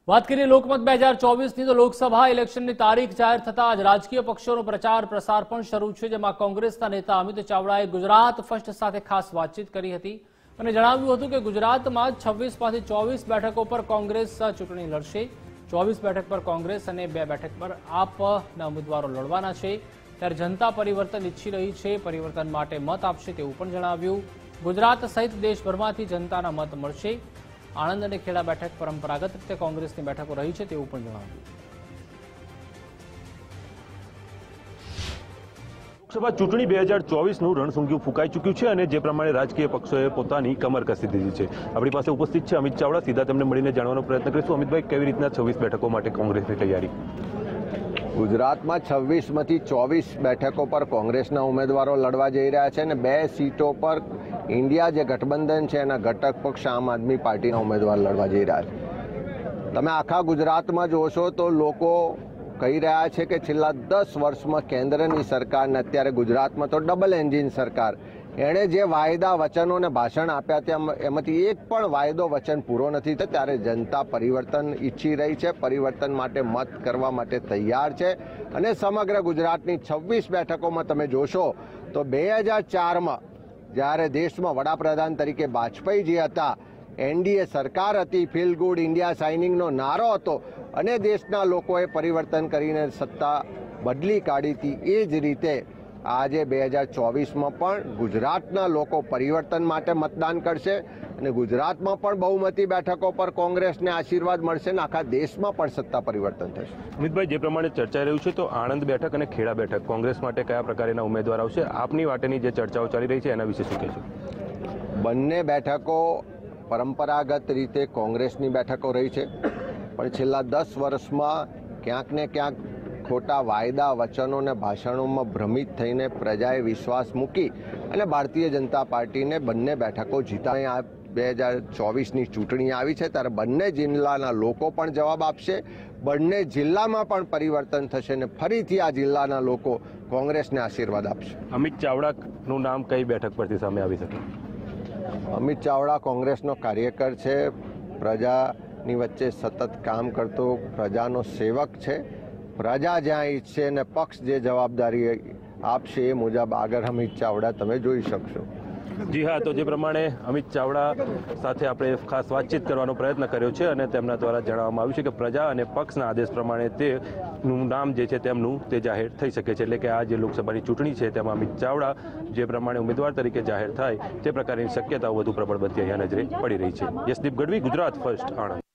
વાત કરીએ લોકમત 2024ની તો લોકસભા ઇલેક્શનની તારીખ જાહેર થતા જ રાજકીય પક્ષોનો પ્રચાર પ્રસાર પણ શરૂ છે, જેમાં કોંગ્રેસના નેતા અમિત ચાવડાએ ગુજરાત ફર્સ્ટ સાથે ખાસ વાતચીત કરી હતી અને જણાવ્યું હતું કે ગુજરાતમાં 26માંથી 24 બેઠકો પર કોંગ્રેસ ચૂંટણી લડશે। 24 બેઠક પર કોંગ્રેસ અને 2 બેઠક પર આપના ઉમેદવારો લડવાના છે। ત્યારે જનતા પરિવર્તન ઈચ્છી રહી છે, પરિવર્તન માટે મત આપશે તેવું પણ જણાવ્યું। ગુજરાત સહિત દેશભરમાંથી જનતાના મત મળશે। આણંદ અને ખેડા બેઠક પરંપરાગત રીતે કોંગ્રેસની બેઠકો રહી છે તેવું પણ જણાવ્યું। લોકસભા ચૂંટણી 2024નું રણસુંગિયું ફૂંકાઈ ચૂક્યું છે અને જે પ્રમાણે રાજકીય પક્ષોએ પોતાની કમર કસી દીધી છે। આપણી પાસે ઉપસ્થિત છે અમિત ચાવડા। સીધા તેમને મળીને જાણવાનો પ્રયત્ન કરીશું। અમિતભાઈ, કેવી રીતના 26 બેઠકો માટે કોંગ્રેસની તૈયારી? ગુજરાતમાં 26માંથી 24 બેઠકો પર કોંગ્રેસના ઉમેદવારો લડવા જઈ રહ્યા છે અને 2 સીટો પર ઇન્ડિયા જે ગઠબંધન છે એના ઘટક પક્ષ આમ આદમી પાર્ટીના ઉમેદવાર લડવા જઈ રહ્યા છે। તમે આખા ગુજરાતમાં જોશો તો લોકો કહી રહ્યા છે કે છેલ્લા 10 વર્ષમાં કેન્દ્રની સરકારને, અત્યારે ગુજરાતમાં તો ડબલ એન્જિન સરકાર, એણે જે વાયદા વચનો અને ભાષણ આપ્યા ત્યાં એમાંથી એક પણ વાયદો વચન પૂરો નથી થયો। ત્યારે જનતા પરિવર્તન ઈચ્છી રહી છે, પરિવર્તન માટે મત કરવા માટે તૈયાર છે અને સમગ્ર ગુજરાતની 26 બેઠકોમાં તમે જોશો તો 2004માં જ્યારે દેશમાં વડાપ્રધાન તરીકે વાજપેયીજી હતા, એનડીએ સરકાર હતી, ફીલ ગુડ ઇન્ડિયા સાઇનિંગનો નારો હતો અને દેશના લોકોએ પરિવર્તન કરીને સત્તા બદલી કાઢી હતી। એ જ રીતે આજે 2024માં પણ ગુજરાતના લોકો પરિવર્તન માટે મતદાન કરશે અને ગુજરાતમાં પણ બહુમતી બેઠકો પર કોંગ્રેસને આશીર્વાદ મળશે અને આખા દેશમાં પણ સત્તા પરિવર્તન થશે। અમિતભાઈ, જે પ્રમાણે ચર્ચાઈ રહ્યું છે તો આણંદ બેઠક અને ખેડા બેઠક કોંગ્રેસ માટે કયા પ્રકારના ઉમેદવાર આવશે? આપની વાટેની જે ચર્ચાઓ ચાલી રહી છે એના વિશે શું કહેશો? બંને બેઠકો પરંપરાગત રીતે કોંગ્રેસની બેઠકો રહી છે, પણ છેલ્લા 10 વર્ષમાં ક્યાંક ને ક્યાંક ખોટા વાયદા વચનો અને ભાષણોમાં ભ્રમિત થઈને પ્રજાએ વિશ્વાસ મૂકી અને ભારતીય જનતા પાર્ટીને બંને બેઠકો જીતાડી 2024ની ચૂંટણી આવી છે। ત્યારે બંને જિલ્લાના લોકો પણ જવાબ આપશે, બંને જિલ્લામાં પણ પરિવર્તન થશે અને ફરીથી આ જિલ્લાના લોકો કોંગ્રેસને આશીર્વાદ આપશે। અમિત ચાવડાનું નામ કઈ બેઠક પરથી સામે આવી શકે? અમિત ચાવડા કોંગ્રેસનો કાર્યકર છે, પ્રજાની વચ્ચે સતત કામ કરતો પ્રજાનો સેવક છે। પ્રજા જ્યાં ઈચ્છે અને પક્ષ જે જવાબદારી આપશે એ મુજબ આગળ અમિત ચાવડા તમે જોઈ શકશો। જી હા, તો જે પ્રમાણે અમિત ચાવડા સાથે આપણે ખાસ વાતચીત કરવાનો પ્રયત્ન કર્યો છે અને તેમના દ્વારા જણાવવામાં આવ્યું છે કે પ્રજા અને પક્ષના આદેશ પ્રમાણે તેનું નામ જે છે તેમનું તે જાહેર થઈ શકે છે। એટલે કે આ જે લોકસભાની ચૂંટણી છે તેમાં અમિત ચાવડા જે પ્રમાણે ઉમેદવાર તરીકે જાહેર થાય તે પ્રકારની શક્યતાઓ વધુ પ્રબળ બનતી અહીંયા નજરે પડી રહી છે। યશદીપ ગઢવી, ગુજરાત ફર્સ્ટ, આણંદ।